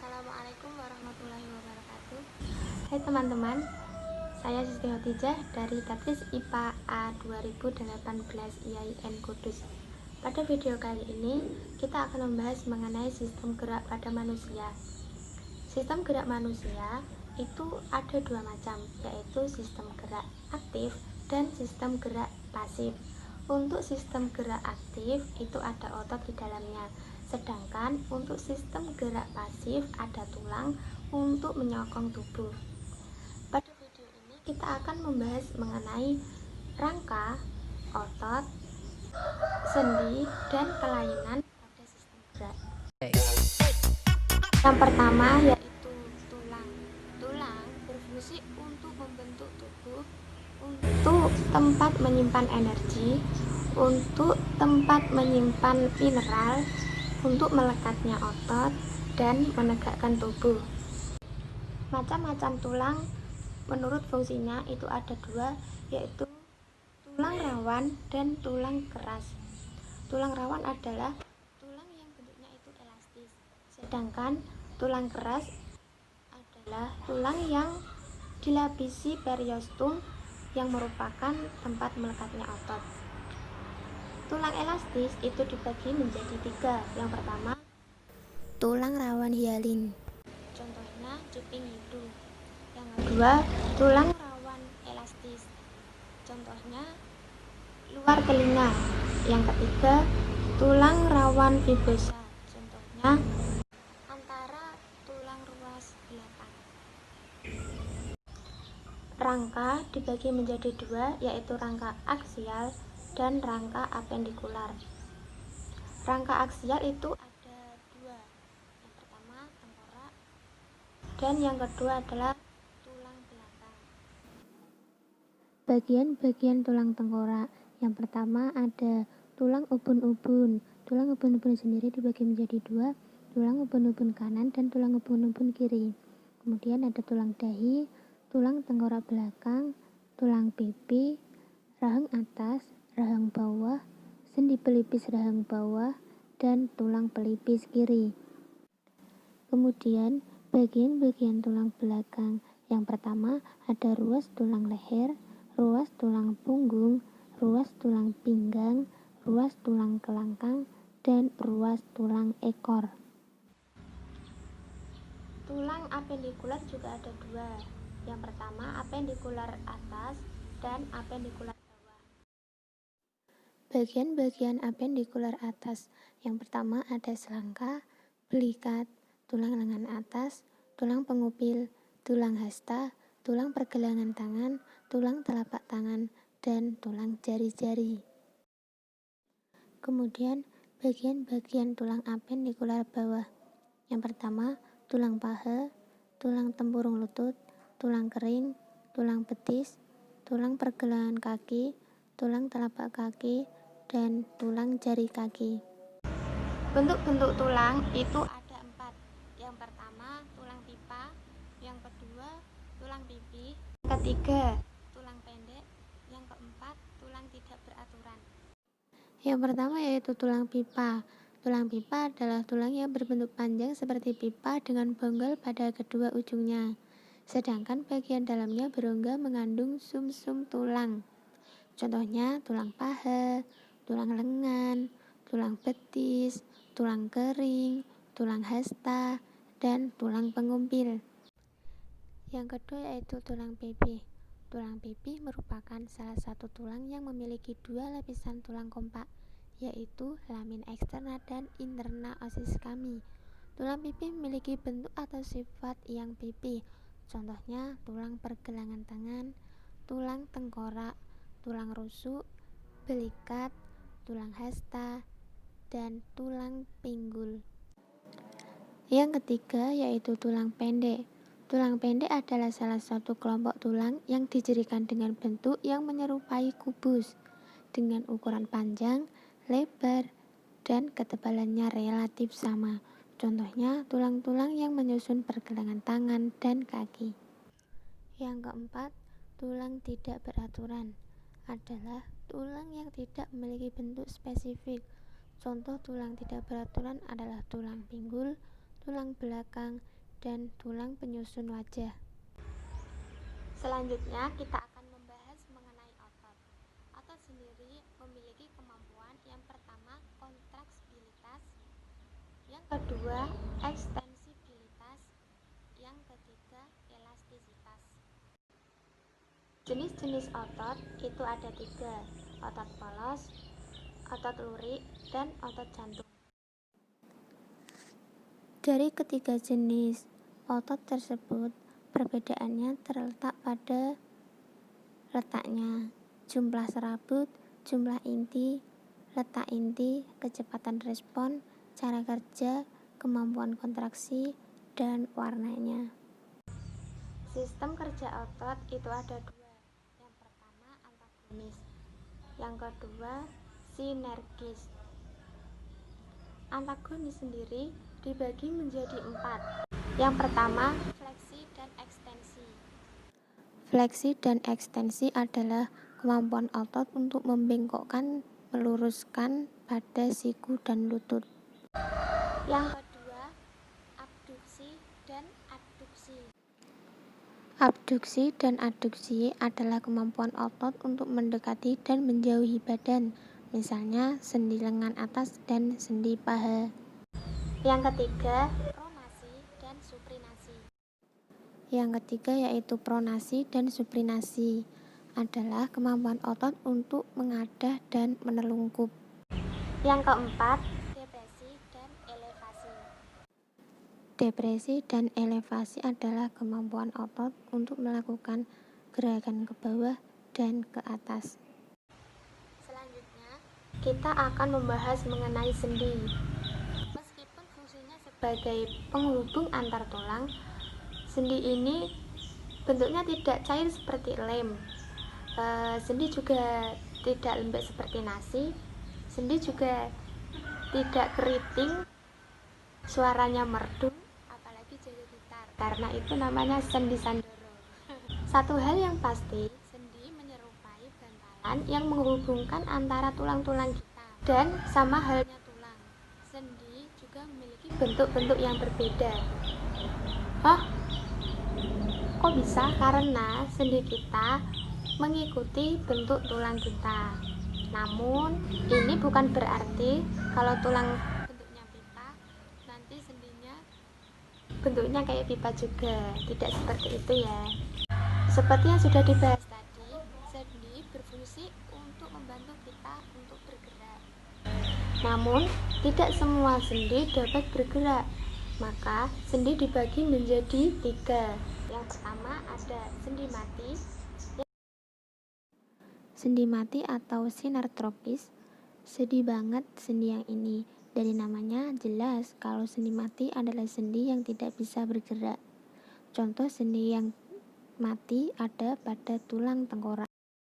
Assalamualaikum warahmatullahi wabarakatuh. Hai teman-teman, saya Siti Hotijah dari Tadris IPA A 2018 IAIN Kudus. Pada video kali ini, kita akan membahas mengenai sistem gerak pada manusia. Sistem gerak manusia itu ada dua macam, yaitu sistem gerak aktif dan sistem gerak pasif. Untuk sistem gerak aktif itu ada otot di dalamnya, sedangkan untuk sistem gerak pasif ada tulang untuk menyokong tubuh. Pada video ini kita akan membahas mengenai rangka, otot, sendi, dan kelainan pada sistem gerak. Yang pertama yaitu tulang. Tulang berfungsi untuk membentuk tubuh, untuk tempat menyimpan energi, untuk tempat menyimpan mineral, untuk melekatnya otot, dan menegakkan tubuh. Macam-macam tulang menurut fungsinya itu ada dua, yaitu tulang rawan dan tulang keras. Tulang rawan adalah tulang yang bentuknya itu elastis, sedangkan tulang keras adalah tulang yang dilapisi periostum yang merupakan tempat melekatnya otot. Tulang elastis itu dibagi menjadi tiga. Yang pertama, tulang rawan hialin, contohnya cuping hidung. Yang kedua, tulang rawan elastis, contohnya luar telinga. Yang ketiga, tulang rawan fibrosa, contohnya antara tulang ruas belakang. Rangka dibagi menjadi dua, yaitu rangka aksial dan rangka apendikular. Rangka aksial itu ada dua, yang pertama tengkorak dan yang kedua adalah tulang belakang. Bagian-bagian tulang tengkorak, yang pertama ada tulang ubun-ubun. Tulang ubun-ubun sendiri dibagi menjadi dua, tulang ubun-ubun kanan dan tulang ubun-ubun kiri. Kemudian ada tulang dahi, tulang tengkorak belakang, tulang pipi, rahang atas, rahang bawah, sendi pelipis rahang bawah, dan tulang pelipis kiri. Kemudian bagian-bagian tulang belakang, yang pertama ada ruas tulang leher, ruas tulang punggung, ruas tulang pinggang, ruas tulang kelangkang, dan ruas tulang ekor. Tulang apendikular juga ada dua. Yang pertama apendikular atas dan apendikular bawah. Bagian-bagian apendikular atas, yang pertama ada selangka, belikat, tulang lengan atas, tulang pengupil, tulang hasta, tulang pergelangan tangan, tulang telapak tangan, dan tulang jari-jari. Kemudian bagian-bagian tulang apendikular bawah, yang pertama tulang paha, tulang tempurung lutut, tulang kering, tulang betis, tulang pergelangan kaki, tulang telapak kaki, dan tulang jari kaki. Bentuk-bentuk tulang itu ada empat. Yang pertama tulang pipa, yang kedua tulang pipi, yang ketiga tulang pendek, yang keempat tulang tidak beraturan. Yang pertama yaitu tulang pipa. Tulang pipa adalah tulang yang berbentuk panjang seperti pipa dengan bonggol pada kedua ujungnya. Sedangkan bagian dalamnya berongga mengandung sum-sum tulang. Contohnya tulang paha, tulang lengan, tulang betis, tulang kering, tulang hasta, dan tulang pengumpil. Yang kedua yaitu tulang pipi. Tulang pipi merupakan salah satu tulang yang memiliki dua lapisan tulang kompak, yaitu lamin eksterna dan interna osis kami. Tulang pipi memiliki bentuk atau sifat yang pipi, contohnya tulang pergelangan tangan, tulang tengkorak, tulang rusuk, belikat, tulang hasta, dan tulang pinggul. Yang ketiga yaitu tulang pendek. Tulang pendek adalah salah satu kelompok tulang yang dicirikan dengan bentuk yang menyerupai kubus, dengan ukuran panjang, lebar, dan ketebalannya relatif sama. Contohnya tulang-tulang yang menyusun pergelangan tangan dan kaki. Yang keempat, tulang tidak beraturan adalah tulang yang tidak memiliki bentuk spesifik. Contoh tulang tidak beraturan adalah tulang pinggul, tulang belakang, dan tulang penyusun wajah. Selanjutnya kita akan membahas mengenai otot. Otot sendiri memiliki kemampuan yang pertama kontraksibilitas, yang kedua ekstensibilitas, yang ketiga elastisitas. Jenis-jenis otot itu ada 3, otot polos, otot lurik, dan otot jantung. Dari ketiga jenis otot tersebut, perbedaannya terletak pada letaknya, jumlah serabut, jumlah inti, letak inti, kecepatan respon, cara kerja, kemampuan kontraksi, dan warnanya. Sistem kerja otot itu ada 2. Yang pertama antagonis, yang kedua sinergis. Antagonis sendiri dibagi menjadi 4. Yang pertama fleksi dan ekstensi. Fleksi dan ekstensi adalah kemampuan otot untuk membengkokkan, meluruskan pada siku dan lutut. Yang kedua abduksi dan adduksi. Abduksi dan adduksi adalah kemampuan otot untuk mendekati dan menjauhi badan, misalnya sendi lengan atas dan sendi paha. Yang ketiga pronasi dan supinasi. Yang ketiga yaitu pronasi dan supinasi adalah kemampuan otot untuk mengadah dan menelungkup. Yang keempat depresi dan elevasi. Depresi dan elevasi adalah kemampuan otot untuk melakukan gerakan ke bawah dan ke atas. Selanjutnya kita akan membahas mengenai sendi. Meskipun fungsinya sebagai penghubung antar tulang, sendi ini bentuknya tidak cair seperti lem. Sendi juga tidak lembek seperti nasi. Sendi juga tidak keriting, suaranya merdu, apalagi jadi gitar, karena itu namanya sendi sandoro. Satu hal yang pasti, sendi menyerupai bantalan yang menghubungkan antara tulang-tulang kita. Dan sama halnya tulang, sendi juga memiliki bentuk-bentuk yang berbeda. Kok bisa? Karena sendi kita mengikuti bentuk tulang kita. Namun, ini bukan berarti kalau tulang bentuknya pipa, nanti sendinya bentuknya kayak pipa juga. Tidak seperti itu ya. Seperti yang sudah dibahas tadi, sendi berfungsi untuk membantu kita untuk bergerak. Namun, tidak semua sendi dapat bergerak. Maka, sendi dibagi menjadi 3. Yang pertama ada sendi mati. Sendi mati atau sinartropis. Sedih banget sendi yang ini. Dari namanya jelas kalau sendi mati adalah sendi yang tidak bisa bergerak. Contoh sendi yang mati ada pada tulang tengkorak.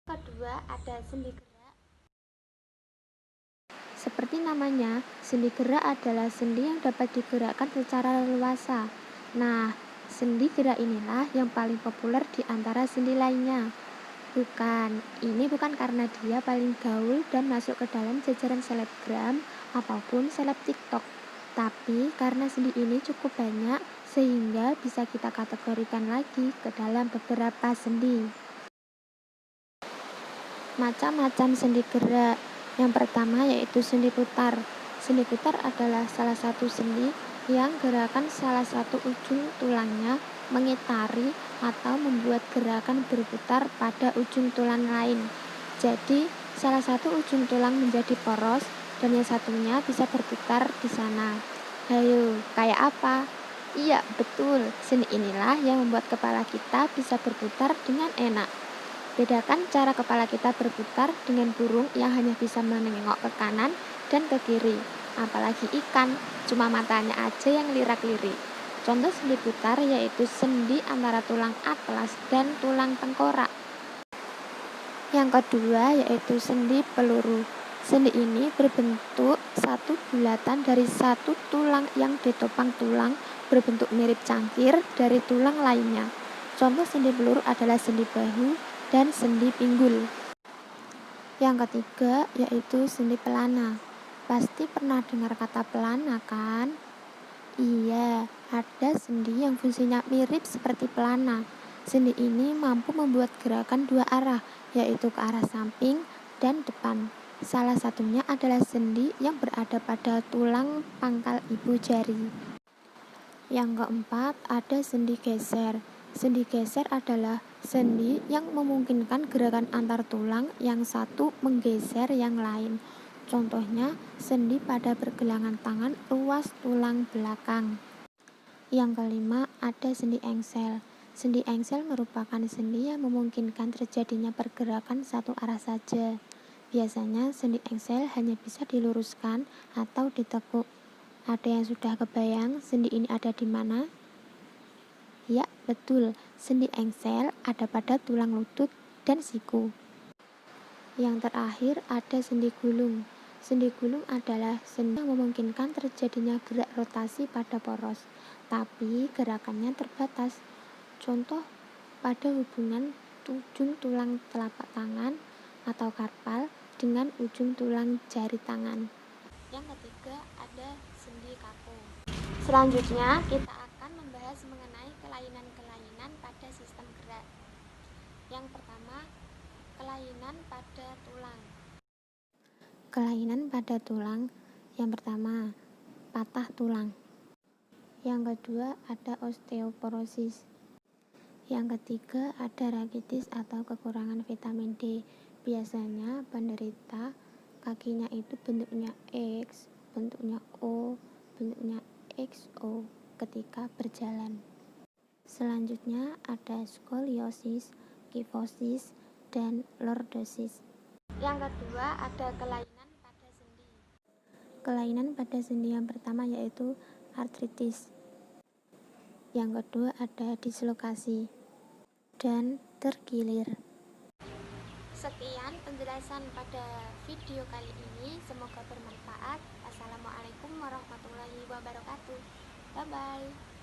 Kedua ada sendi gerak. Seperti namanya, sendi gerak adalah sendi yang dapat digerakkan secara leluasa. Nah, sendi gerak inilah yang paling populer di antara sendi lainnya. Ini bukan karena dia paling gaul dan masuk ke dalam jajaran selebgram ataupun seleb TikTok, tapi karena sendi ini cukup banyak sehingga bisa kita kategorikan lagi ke dalam beberapa sendi. Macam-macam sendi gerak. Yang pertama yaitu sendi putar. Sendi putar adalah salah satu sendi yang gerakan salah satu ujung tulangnya mengitari atau membuat gerakan berputar pada ujung tulang lain. Jadi, salah satu ujung tulang menjadi poros dan yang satunya bisa berputar di sana. Hayo, kayak apa? Iya, betul. Sendi inilah yang membuat kepala kita bisa berputar dengan enak. Bedakan cara kepala kita berputar dengan burung yang hanya bisa menengok ke kanan dan ke kiri. Apalagi ikan, cuma matanya aja yang lirak-lirik. Contoh sendi putar yaitu sendi antara tulang atlas dan tulang tengkorak. Yang kedua yaitu sendi peluru. Sendi ini berbentuk satu bulatan dari satu tulang yang ditopang tulang berbentuk mirip cangkir dari tulang lainnya. Contoh sendi peluru adalah sendi bahu dan sendi pinggul. Yang ketiga yaitu sendi pelana. Pasti pernah dengar kata pelana kan? Iya, ada sendi yang fungsinya mirip seperti pelana. Sendi ini mampu membuat gerakan dua arah, yaitu ke arah samping dan depan. Salah satunya adalah sendi yang berada pada tulang pangkal ibu jari. Yang keempat, ada sendi geser. Sendi geser adalah sendi yang memungkinkan gerakan antar tulang yang satu menggeser yang lain. Contohnya, sendi pada pergelangan tangan ruas tulang belakang. Yang kelima, ada sendi engsel. Sendi engsel merupakan sendi yang memungkinkan terjadinya pergerakan satu arah saja. Biasanya, sendi engsel hanya bisa diluruskan atau ditekuk. Ada yang sudah kebayang sendi ini ada di mana? Ya, betul. Sendi engsel ada pada tulang lutut dan siku. Yang terakhir ada sendi gulung. Sendi gulung adalah sendi yang memungkinkan terjadinya gerak rotasi pada poros, tapi gerakannya terbatas. Contoh pada hubungan ujung tulang telapak tangan atau karpal dengan ujung tulang jari tangan. Yang ketiga ada sendi kaku. Selanjutnya kita akan membahas mengenai kelainan-kelainan pada sistem gerak. Yang pertama, kelainan pada tulang. Kelainan pada tulang yang pertama, patah tulang. Yang kedua ada osteoporosis. Yang ketiga ada rakitis atau kekurangan vitamin D. Biasanya penderita kakinya itu bentuknya X, bentuknya O, bentuknya XO ketika berjalan. Selanjutnya ada skoliosis, kifosis, dan lordosis. Yang kedua ada kelainan pada sendi. Kelainan pada sendi yang pertama yaitu artritis. Yang kedua ada dislokasi dan terkilir. Sekian penjelasan pada video kali ini, semoga bermanfaat. Wassalamualaikum warahmatullahi wabarakatuh. Bye bye.